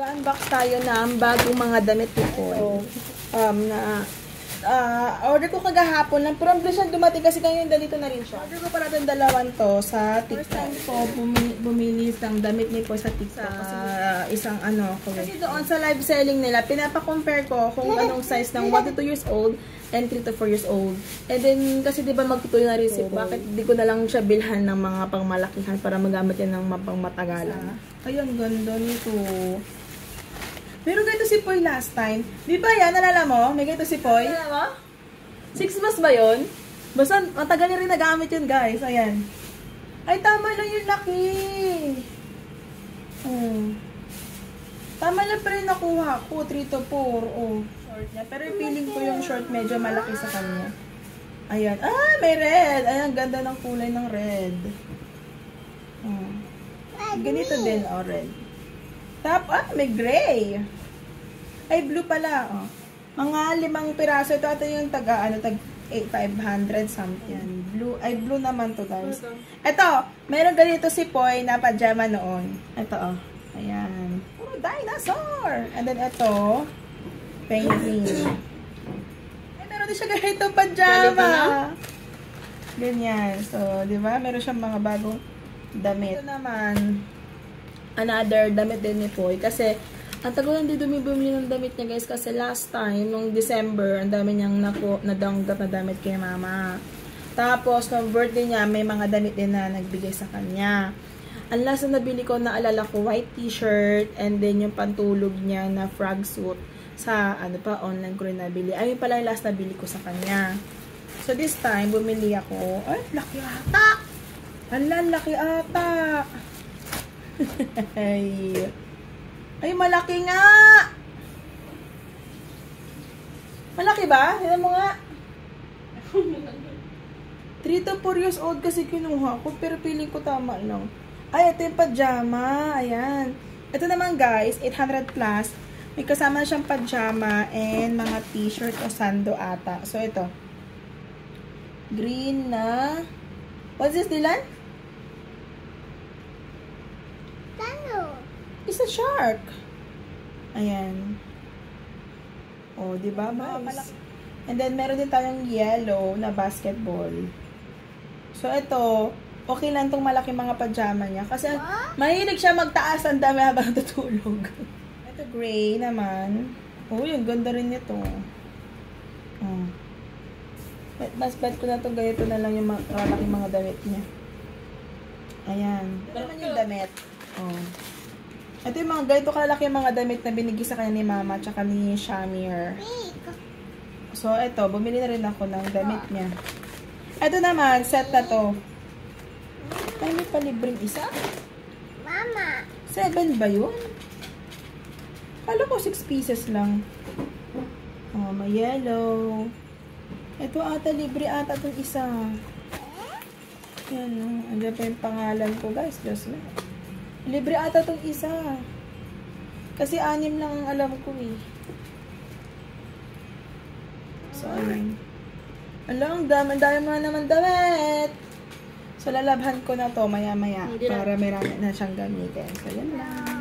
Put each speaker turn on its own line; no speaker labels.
Mag-unbox tayo ng bagong mga damit ko. Order ko kagahapon lang. Pero ang bilis siyang dumating kasi ngayon dalito na rin siya. Order ko pala itong dalawan to sa TikTok. First time ko bumili ng damit ni po sa TikTok. Isang ano ko. Kasi doon sa live selling nila, pinapa-compare ko kung anong size ng 1 to 2 years old and 3 to 4 years old. And then, kasi diba magtutuloy na rin si po. Bakit di ko na lang siya bilhan ng mga pangmalakihan para magamit yan ng pangmatagalan. Ayun, ganda nito. Meron ganito si Poy last time. Di ba yan? Nalala mo? May ganito si Poy. Nalala mo? 6 months ba yun? Basta, matagal niya rin nagamit yun, guys. Ayan. Ay, tama lang yung laki. Tama lang pa rin nakuha ko. 3 to 4. Short niya. Pero feeling ko yung short medyo malaki sa kanya. Ayan. Ah, may red. Ayan, ganda ng kulay ng red. Ganito din, red. May gray. Ay, blue pala. Mga 5 piraso. Ito yung tag 500 something. Blue. Ay, blue naman to, guys. Ito, meron ganito si Poy na pajama noon. Ito, ayan. Puro dinosaur. And then, ito, penguin. Ay, meron din siya ganito pajama. Ganyan. So, di ba? Meron siyang mga bagong damit. Ito naman, another damit din ni Poy. Kasi, ang tagal hindi bumili ng damit niya, guys. Kasi last time, nung December, ang dami niyang nadanggap na damit kay mama. Tapos, nung birthday niya, may mga damit din na nagbigay sa kanya. Ang last na nabili ko, naalala ko, white t-shirt, and then yung pantulog niya na frog suit sa, online ko rin nabili. Ayun pala yung last nabili ko sa kanya. So, this time, bumili ako. Ay, laki ata! Hala, laki ata! Ay, malaki nga! Malaki ba? Tignan mo nga. 3 to 4 years old kasi kinuha ko, pero feeling ko tama lang. Ay, ito yung pajama. Ayan. Ito naman, guys, 800 plus. May kasama na siyang pajama and mga t-shirt o sando ata. So, ito. Green na. What's this, Dylan? It's a shark. Ayan. Oh, di ba? And then, meron din tayong yellow na basketball. So, ito, okay lang tong malaki mga pajama niya. Kasi, mahilig siya magtaas ang dami habang tutulog. Ito, gray naman. Oh, yung ganda rin nito. Mas bet ko na itong ganito na lang yung malaki mga damit niya. Ayan. Ito naman yung damit. Ito yung mga ganito kalaki mga damit na binigay sa kanya ni mama tsaka ni Shamir. So, ito. Bumili na rin ako ng damit niya. Ito naman, set na to. Ay, may palibreng isa? Mama! 7 ba yun? Kala ko 6 pieces lang. May yellow. Ito ata, libre ata itong isa. Yan, andyan pa yung pangalan ko, guys. Just na. Libre ata itong isa. Kasi 6 lang ang alam ko eh. So, ayun. Ang dami mga naman damit. So, lalabhan ko na to maya-maya. Para may rami na siyang gamitin. So, yan lang.